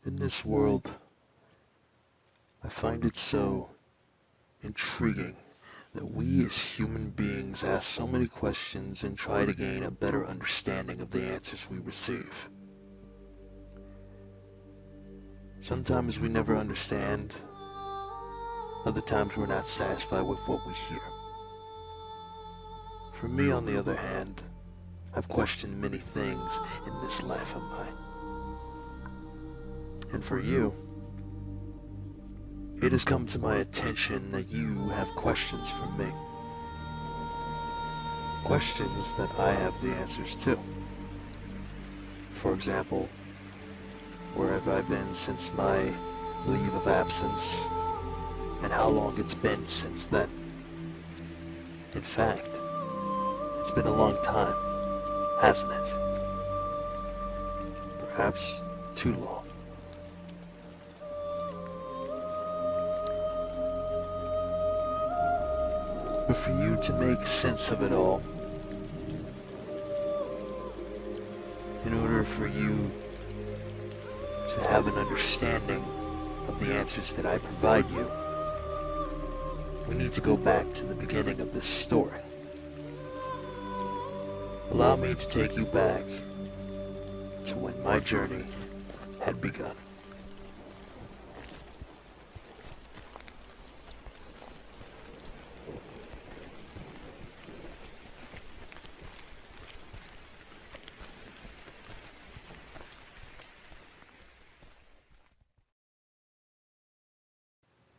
In this world, I find it so intriguing that we as human beings ask so many questions and try to gain a better understanding of the answers we receive. Sometimes we never understand, other times we're not satisfied with what we hear. For me, on the other hand, I've questioned many things in this life of mine. And for you, it has come to my attention that you have questions for me. Questions that I have the answers to. For example, where have I been since my leave of absence, and how long it's been since then? In fact, it's been a long time, hasn't it? Perhaps too long. But for you to make sense of it all, in order for you to have an understanding of the answers that I provide you, we need to go back to the beginning of this story. Allow me to take you back to when my journey had begun.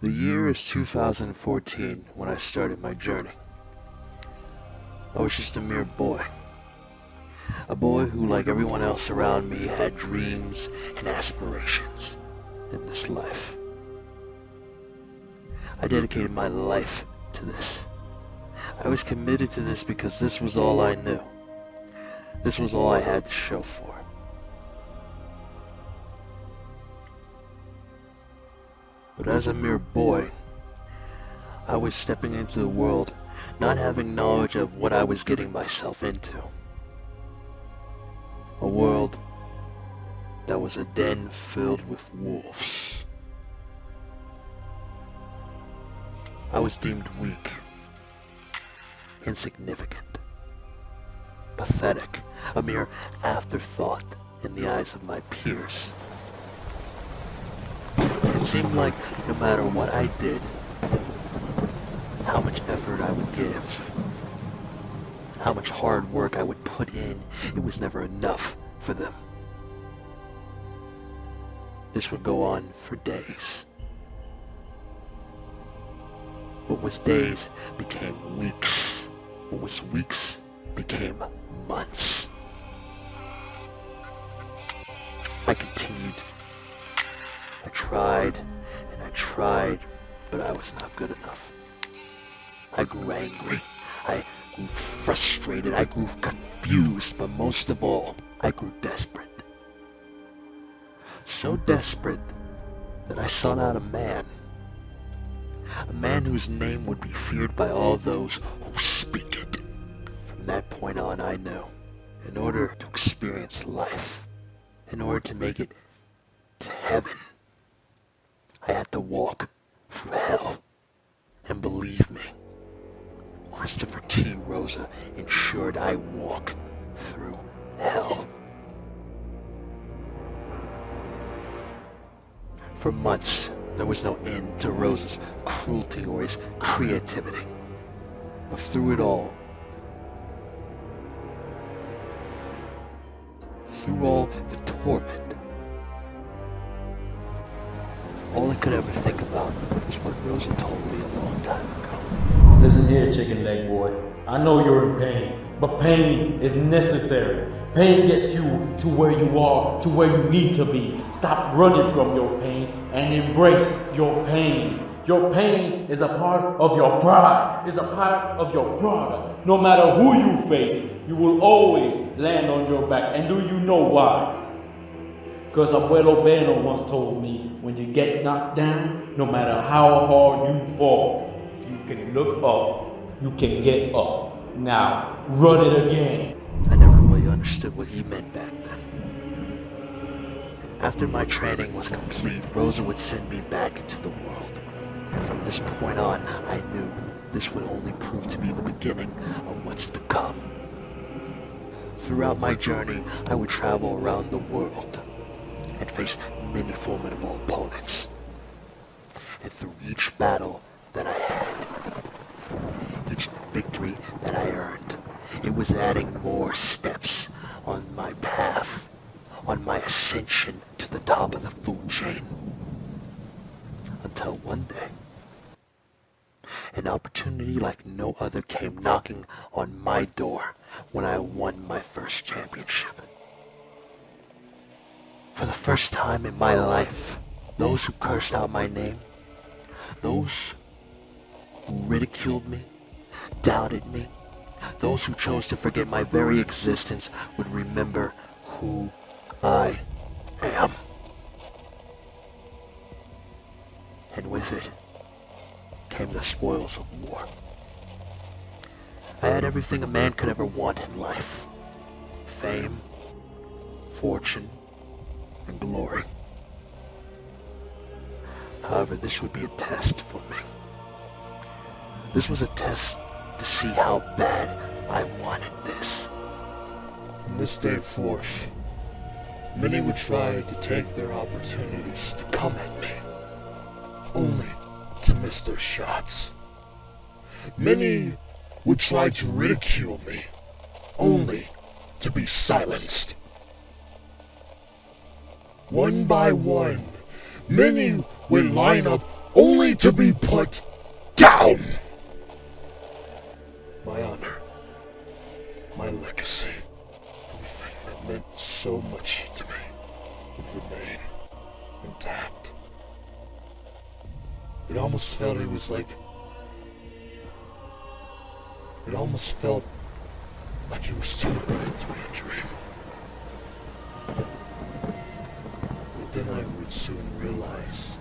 The year is 2014 when I started my journey. I was just a mere boy. A boy who, like everyone else around me, had dreams and aspirations in this life. I dedicated my life to this. I was committed to this because this was all I knew. This was all I had to show for it. But as a mere boy, I was stepping into the world not having knowledge of what I was getting myself into. A world that was a den filled with wolves. I was deemed weak, insignificant, pathetic, a mere afterthought in the eyes of my peers. It seemed like no matter what I did, how much effort I would give, how much hard work I would put in, it was never enough for them. This would go on for days. What was days became weeks. What was weeks became months. I continued. I tried and I tried, but I was not good enough. I grew angry. I grew frustrated. I grew confused, but most of all, I grew desperate. So desperate that I sought out a man whose name would be feared by all those who speak it. From that point on, I knew, in order to experience life, in order to make it to heaven, I had to walk through hell. And believe me, Christopher T. Rosa ensured I walked through hell. For months, there was no end to Rosa's cruelty or his creativity. But through it all, through all the torment, all I could ever think about was what Rosa told me a long time ago. Listen here, chicken leg boy. I know you're in pain, but pain is necessary. Pain gets you to where you are, to where you need to be. Stop running from your pain and embrace your pain. Your pain is a part of your pride, is a part of your product. No matter who you face, you will always land on your back. And do you know why? Because Abuelo Beno once told me, when you get knocked down, no matter how hard you fall, if you can look up, you can get up. Now, run it again. I never really understood what he meant back then. After my training was complete, Rosa would send me back into the world. And from this point on, I knew this would only prove to be the beginning of what's to come. Throughout my journey, I would travel around the world and face many formidable opponents. And through each battle that I had, each victory that I earned, it was adding more steps on my path, on my ascension to the top of the food chain. Until one day, an opportunity like no other came knocking on my door when I won my first championship. For the first time in my life, those who cursed out my name, those who ridiculed me, doubted me, those who chose to forget my very existence would remember who I am. And with it came the spoils of war. I had everything a man could ever want in life: fame, fortune, and glory. However, this would be a test for me. This was a test to see how bad I wanted this. From this day forth, many would try to take their opportunities to come at me, only to miss their shots. Many would try to ridicule me, only to be silenced. One by one, many would line up only to be put down. My honor, my legacy, everything that meant so much to me would remain intact. It almost felt like it was too good to be a dream. But then I would soon realize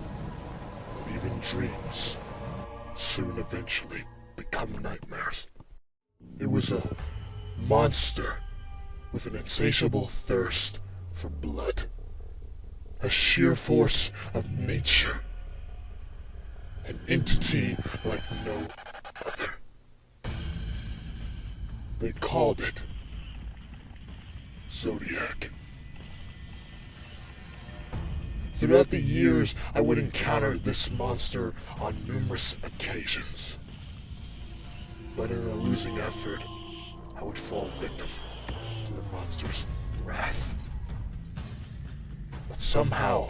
that even dreams soon eventually become nightmares. It was a monster with an insatiable thirst for blood, a sheer force of nature, an entity like no other. They called it Zodiac. Throughout the years, I would encounter this monster on numerous occasions. But in a losing effort, I would fall victim to the monster's wrath. But somehow,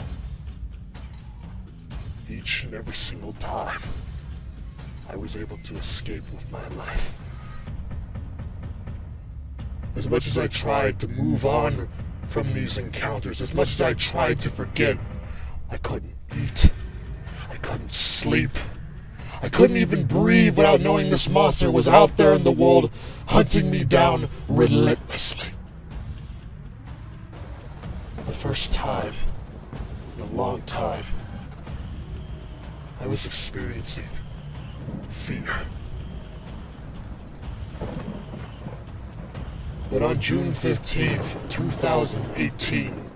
each and every single time, I was able to escape with my life. As much as I tried to move on from these encounters, as much as I tried to forget, I couldn't eat, I couldn't sleep, I couldn't even breathe without knowing this monster was out there in the world hunting me down relentlessly. For the first time in a long time, I was experiencing fear. But on June 15th, 2018,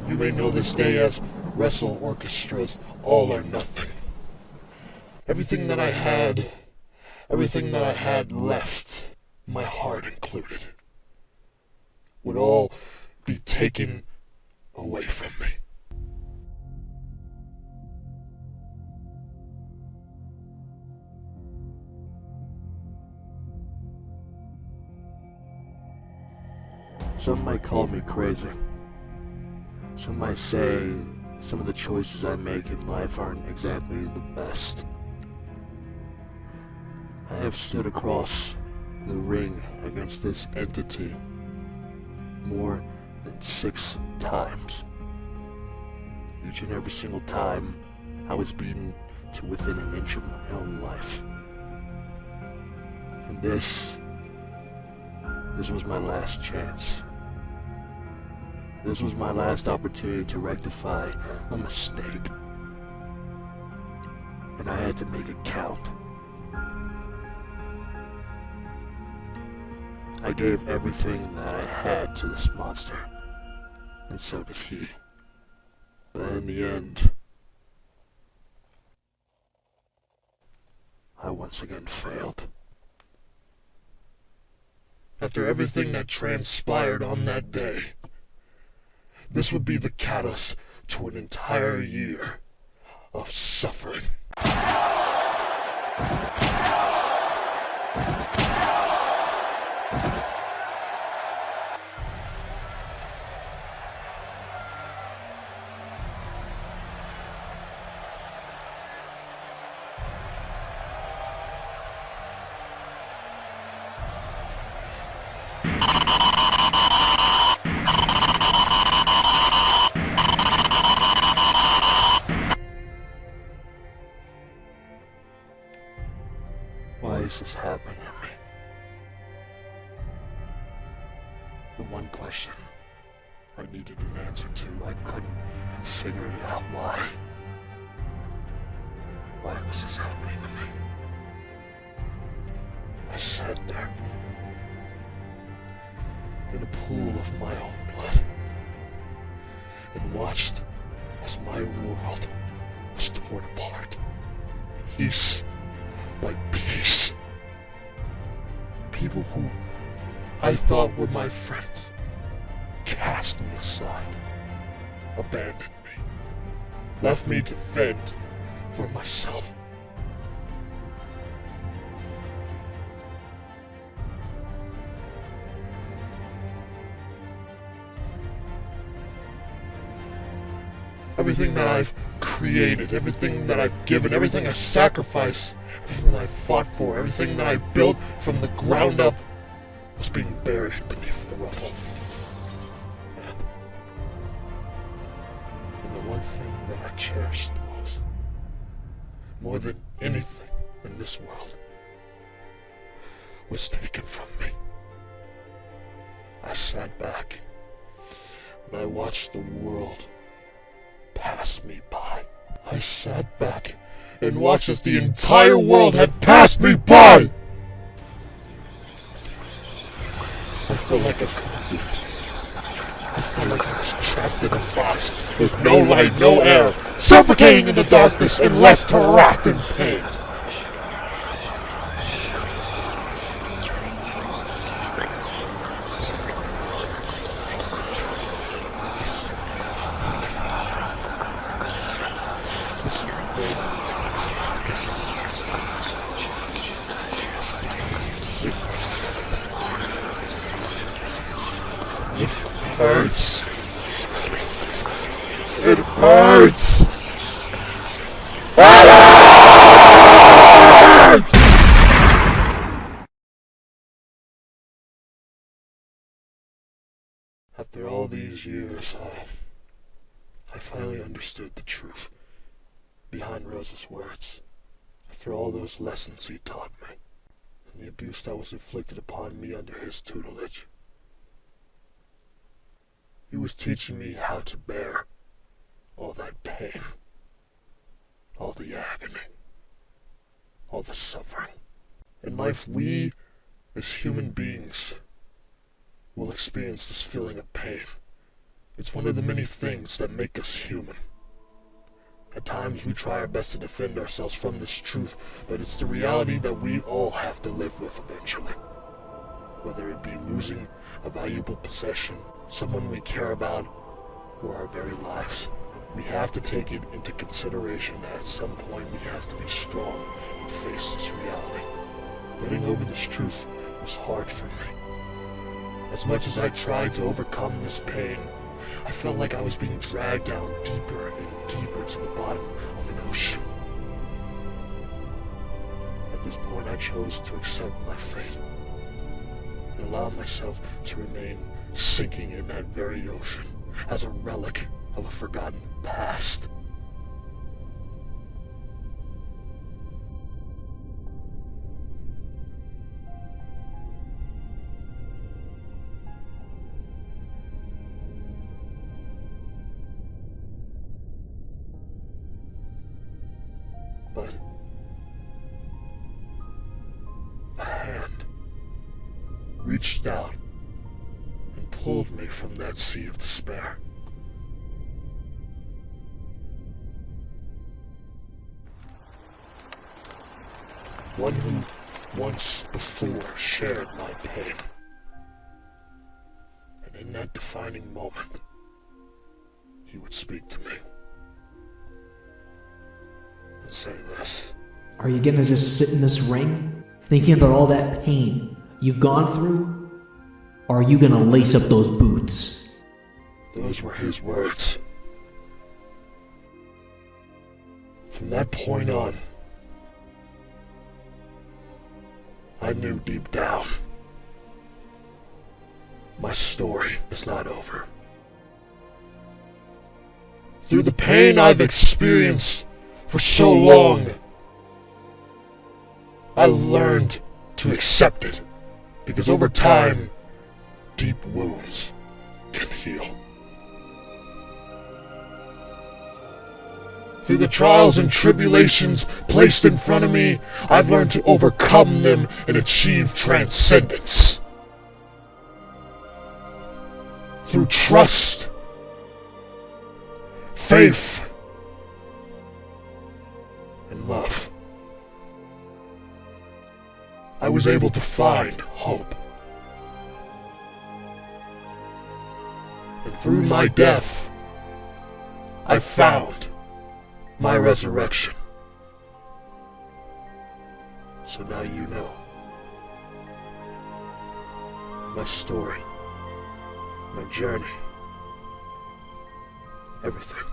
you may know this day as Wrestle Orchestra's All or Nothing. Everything that I had left, my heart included, would all be taken away from me. Some might call me crazy. Some might say some of the choices I make in life aren't exactly the best. I have stood across the ring against this entity more than 6 times. Each and every single time, I was beaten to within an inch of my own life. And this was my last chance. This was my last opportunity to rectify a mistake. And I had to make it count. I gave everything that I had to this monster, and so did he. But in the end, I once again failed. After everything that transpired on that day, this would be the catalyst to an entire year of suffering. Why is this happening to me? The one question I needed an answer to, I couldn't figure it out. Why? Why was this happening to me? I sat there in a pool of my own blood and watched as my world was torn apart, piece by piece. People who I thought were my friends cast me aside, abandoned me, left me to fend for myself. Everything that I've created, everything that I've given, everything I sacrificed, everything that I fought for, everything that I built from the ground up was being buried beneath the rubble. And the one thing that I cherished the most, more than anything in this world, was taken from me. I sat back and I watched the world pass me by. I sat back and watched as the entire world had passed me by. I felt like I couldn't be. I felt like I was trapped in a box with no light, no air, suffocating in the darkness and left to rot in pain. It hurts. It hurts. It hurts! After all these years, I finally understood the truth behind Rose's words. After all those lessons he taught me, and the abuse that was inflicted upon me under his tutelage. He was teaching me how to bear all that pain, all the agony, all the suffering. In life, we, as human beings, will experience this feeling of pain. It's one of the many things that make us human. At times, we try our best to defend ourselves from this truth, but it's the reality that we all have to live with eventually. Whether it be losing a valuable possession, someone we care about, or our very lives. We have to take it into consideration that at some point we have to be strong and face this reality. Getting over this truth was hard for me. As much as I tried to overcome this pain, I felt like I was being dragged down deeper and deeper to the bottom of an ocean. At this point, I chose to accept my fate and allow myself to remain sinking in that very ocean as a relic of a forgotten past. But a hand reached out and pulled me from that sea of despair. one who once before shared my pain. And in that defining moment, he would speak to me and say this. Are you gonna just sit in this ring, thinking about all that pain you've gone through? Or are you gonna lace up those boots? Those were his words. From that point on, I knew deep down, my story is not over. Through the pain I've experienced for so long, I learned to accept it, because over time, deep wounds can heal. Through the trials and tribulations placed in front of me, I've learned to overcome them and achieve transcendence. Through trust, faith, and love, I was able to find hope. And through my death, I found my resurrection. So now you know my story, my journey, everything.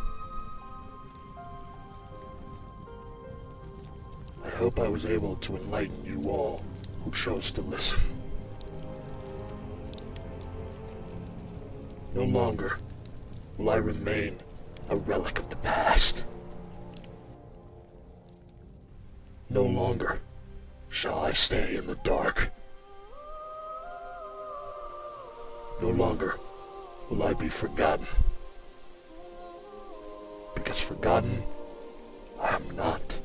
I hope I was able to enlighten you all who chose to listen. No longer will I remain a relic of the past. No longer shall I stay in the dark. No longer will I be forgotten. Because forgotten I am not.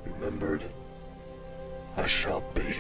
Remembered I shall be.